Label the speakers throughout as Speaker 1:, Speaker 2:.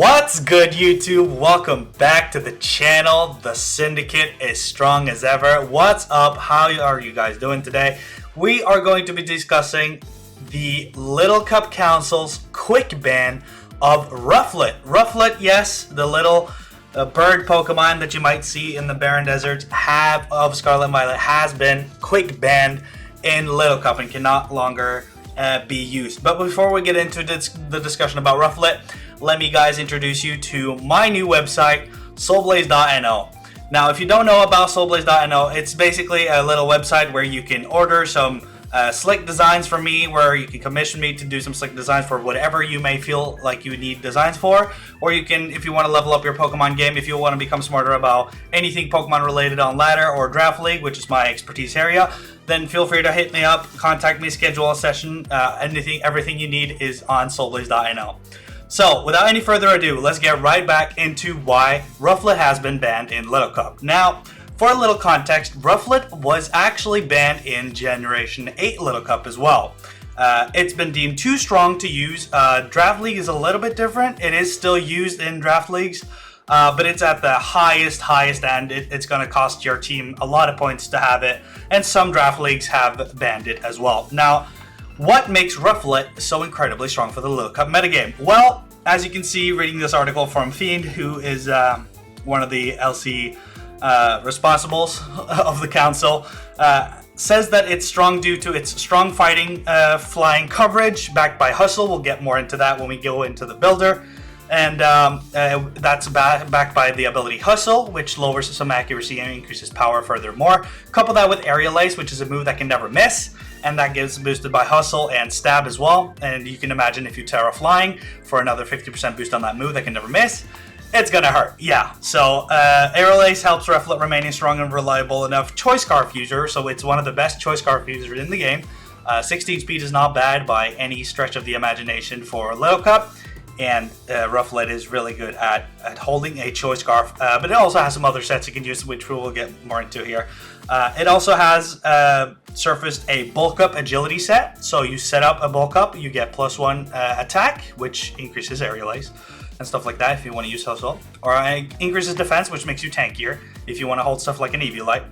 Speaker 1: What's good, YouTube? Welcome back to the channel. The syndicate is strong as ever. What's up? How are you guys doing today? We are going to be discussing the Little Cup Council's quick ban of Rufflet. Rufflet, yes, the little bird Pokemon that you might see in the barren deserts of Scarlet and Violet has been quick banned in Little Cup and cannot longer be used. But before we get into the discussion about Rufflet, let me guys introduce you to my new website, soulblaze.no. Now, if you don't know about soulblaze.no, it's basically a little website where you can order some slick designs from me, where you can commission me to do some slick designs for whatever you may feel like you need designs for. Or you can, if you want to level up your Pokemon game, if you want to become smarter about anything Pokemon related on ladder or draft league, which is my expertise area, then feel free to hit me up, contact me, schedule a session. Everything you need is on soulblaze.no. So, without any further ado, let's get right back into why Rufflet has been banned in Little Cup. Now, for a little context, Rufflet was actually banned in Generation 8 Little Cup as well. It's been deemed too strong to use. Draft League is a little bit different. It is still used in draft leagues, but it's at the highest end. It's going to cost your team a lot of points to have it, and some draft leagues have banned it as well. Now, what makes Rufflet so incredibly strong for the Little Cup metagame? Well, as you can see, reading this article from Fiend, who is one of the LC responsibles of the council, says that it's strong due to its strong fighting, flying coverage, backed by hustle. We'll get more into that when we go into the builder. And that's backed by the ability Hustle, which lowers some accuracy and increases power furthermore. Couple that with Aerial Ace, which is a move that can never miss, and that gets boosted by Hustle and Stab as well. And you can imagine if you Terra Flying for another 50% boost on that move that can never miss, it's gonna hurt. Yeah, so Aerial Ace helps Rufflet remaining strong and reliable enough Choice Scarf user, so it's one of the best Choice Scarf users in the game. 16 speed is not bad by any stretch of the imagination for Little Cup. And Rufflet is really good at holding a Choice Scarf, but it also has some other sets you can use, which we will get more into here. It also has surfaced a Bulk Up Agility set, so you set up a Bulk Up, you get +1 attack, which increases Aerial Ace and stuff like that if you want to use Hustle, or increases defense, which makes you tankier if you want to hold stuff like an Eviolite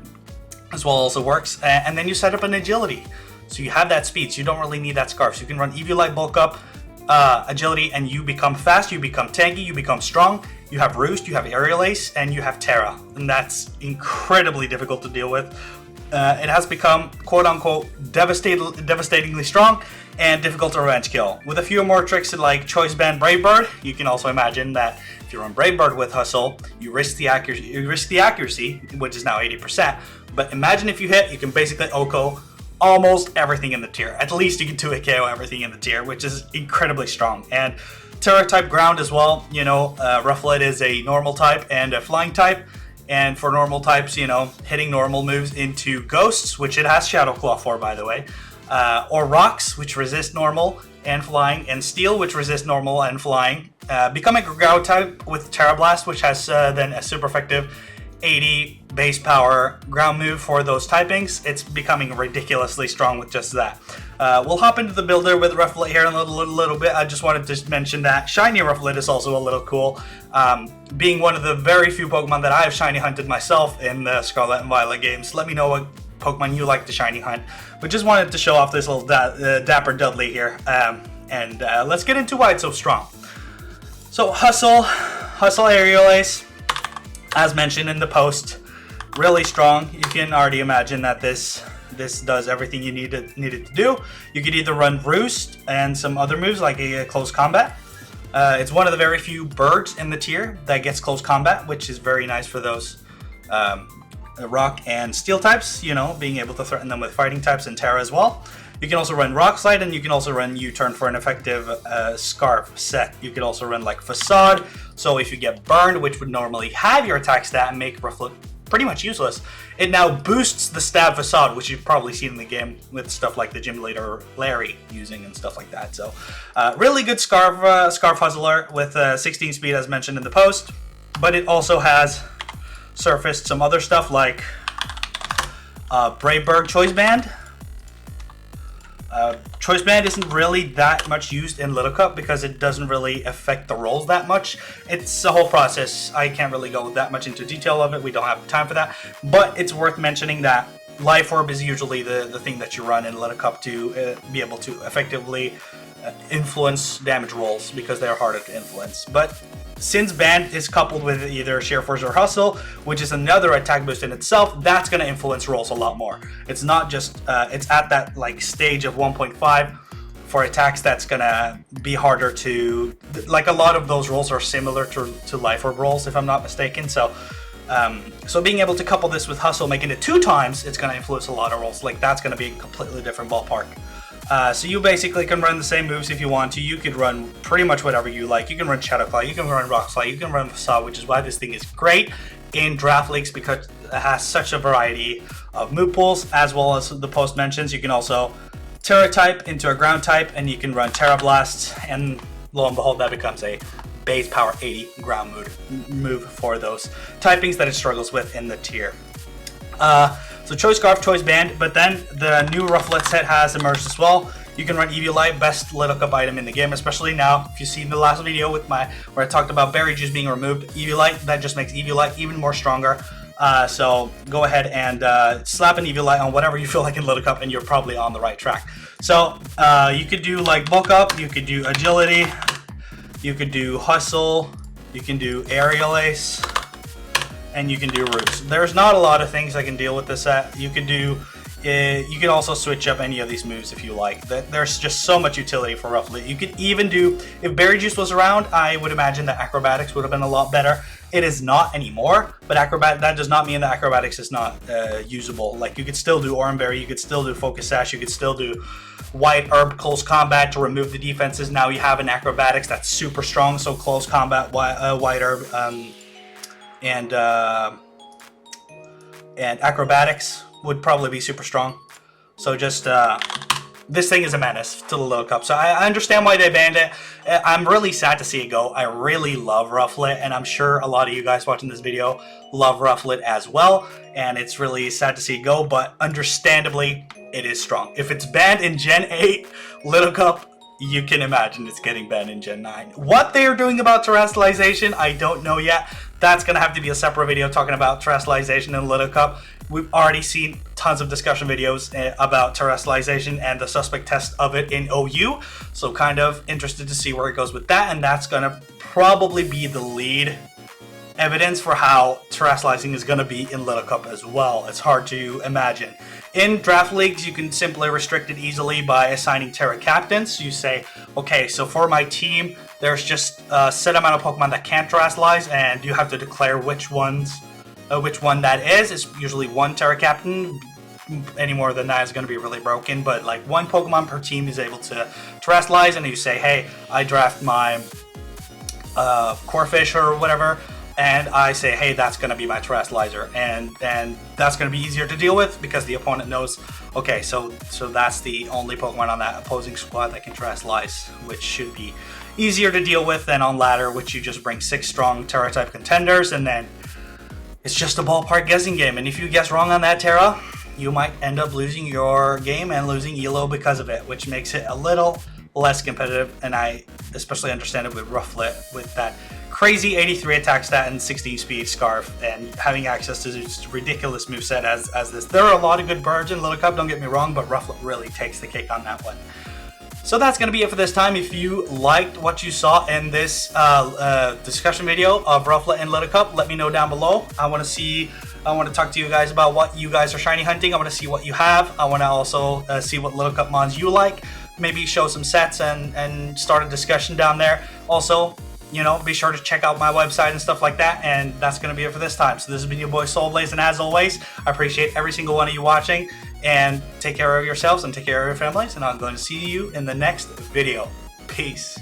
Speaker 1: as well. Also works, and then you set up an Agility, so you have that speed, so you don't really need that Scarf, so you can run Eviolite, Bulk Up, Agility, and you become fast, you become tanky, you become strong, you have Roost, you have Aerial Ace, and you have Terra, and that's incredibly difficult to deal with. It has become quote-unquote devastatingly strong and difficult to revenge kill. With a few more tricks like Choice Band Brave Bird, you can also imagine that if you run Brave Bird with Hustle, you risk the accuracy, which is now 80%, but imagine if you hit, you can basically OHKO almost everything in the tier. At least you can 2-hit KO everything in the tier, which is incredibly strong. And Terra type ground as well, you know, Rufflet is a normal type and a flying type. And for normal types, you know, hitting normal moves into ghosts, which it has Shadow Claw for, by the way, or rocks, which resist normal and flying, and steel, which resist normal and flying. Becoming a ground type with Terra Blast, which has then a super effective 80 base power ground move for those typings. It's becoming ridiculously strong with just that. We'll hop into the builder with Rufflet here in a little bit. I just wanted to mention that Shiny Rufflet is also a little cool. Being one of the very few Pokemon that I have Shiny hunted myself in the Scarlet and Violet games. Let me know what Pokemon you like to Shiny hunt. But just wanted to show off this little Dapper Dudley here. Let's get into why it's so strong. So Hustle Aerial Ace, as mentioned in the post, really strong. You can already imagine that this does everything you need it to do. You could either run Roost and some other moves like a close combat. It's one of the very few birds in the tier that gets close combat, which is very nice for those rock and steel types, you know, being able to threaten them with fighting types and Terra as well. You can also run Rock Slide, and you can also run U-Turn for an effective Scarf set. You could also run like Facade, so if you get burned, which would normally have your attack stat and make Rufflet pretty much useless, it now boosts the Stab Facade, which you've probably seen in the game with stuff like the Gym Leader Larry using and stuff like that. So really good Scarf Hustler with 16 speed as mentioned in the post, but it also has surfaced some other stuff like Brave Bird Choice Band, Choice Band isn't really that much used in Little Cup because it doesn't really affect the rolls that much. It's a whole process. I can't really go that much into detail of it. We don't have time for that. But it's worth mentioning that Life Orb is usually the thing that you run in Little Cup to be able to effectively influence damage rolls because they're harder to influence. But since Band is coupled with either Sheer Force or Hustle, which is another attack boost in itself, that's going to influence rolls a lot more. It's not just, it's at that like stage of 1.5 for attacks that's going to be harder to, like a lot of those rolls are similar to Life Orb rolls, if I'm not mistaken. So being able to couple this with Hustle, making it 2 times, it's going to influence a lot of rolls. Like that's going to be a completely different ballpark. So you basically can run the same moves if you want to. You could run pretty much whatever you like. You can run Shoutout, you can run Rock Slide, you can run Facade, which is why this thing is great in draft leagues because it has such a variety of move pools as well as the post mentions. You can also Terra type into a ground type and you can run Terra Blast, and lo and behold that becomes a base power 80 ground move for those typings that it struggles with in the tier. So Choice Scarf, Choice Band, but then the new Rufflet set has emerged as well. You can run Eviolite, best Little Cup item in the game, especially now. If you've seen the last video with where I talked about Berry Juice being removed, Eviolite, that just makes Eviolite even more stronger. So go ahead and slap an Eviolite on whatever you feel like in Little Cup and you're probably on the right track. So you could do like Bulk Up, you could do Agility, you could do Hustle, you can do Aerial Ace, and you can do Roots. There's not a lot of things I can deal with this set. You can do, you can also switch up any of these moves if you like. There's just so much utility for Rufflet. You could even do, if Berry Juice was around, I would imagine that Acrobatics would have been a lot better. It is not anymore, but that does not mean that Acrobatics is not usable. Like you could still do Oranberry, you could still do Focus Sash, you could still do White Herb Close Combat to remove the defenses. Now you have an Acrobatics that's super strong, so Close Combat, White Herb, and Acrobatics would probably be super strong. So just this thing is a menace to the Little Cup. So I understand why they banned it. I'm really sad to see it go. I really love Rufflet, and I'm sure a lot of you guys watching this video love Rufflet as well. And it's really sad to see it go, but understandably, it is strong. If it's banned in Gen 8 Little Cup, you can imagine it's getting banned in Gen 9. What they are doing about terrestrialization, I don't know yet. That's going to have to be a separate video talking about terrestrialization in Little Cup. We've already seen tons of discussion videos about terrestrialization and the suspect test of it in OU. So kind of interested to see where it goes with that. And that's going to probably be the lead evidence for how terrestrializing is going to be in Little Cup as well. It's hard to imagine. In draft leagues, you can simply restrict it easily by assigning Terra captains. You say, okay, so for my team, there's just a set amount of Pokemon that can't terrestrialize, and you have to declare which one that is. It's usually 1 Terra captain. Any more than that is going to be really broken, but like 1 Pokemon per team is able to terrestrialize, and you say, hey, I draft my Corphish or whatever, and I say, hey, that's going to be my terrestrializer, and that's going to be easier to deal with because the opponent knows, okay, so that's the only Pokemon on that opposing squad that can terrestrialize, which should be easier to deal with than on ladder, which you just bring 6 strong Terra type contenders, and then it's just a ballpark guessing game. And if you guess wrong on that Terra, you might end up losing your game and losing ELO because of it, which makes it a little less competitive. And I especially understand it with Rufflet, with that crazy 83 attack stat and 16 speed Scarf, and having access to this ridiculous moveset as this. There are a lot of good birds in Little Cup, don't get me wrong, but Rufflet really takes the cake on that one. So that's going to be it for this time. If you liked what you saw in this discussion video of Rufflet and Little Cup, let me know down below. I want to talk to you guys about what you guys are shiny hunting. I want to see what you have. I want to also see what Little Cup mons you like. Maybe show some sets and start a discussion down there. Also, you know, be sure to check out my website and stuff like that. And that's going to be it for this time. So this has been your boy Soulblaze, and as always, I appreciate every single one of you watching. And take care of yourselves and take care of your families. And I'm going to see you in the next video. Peace.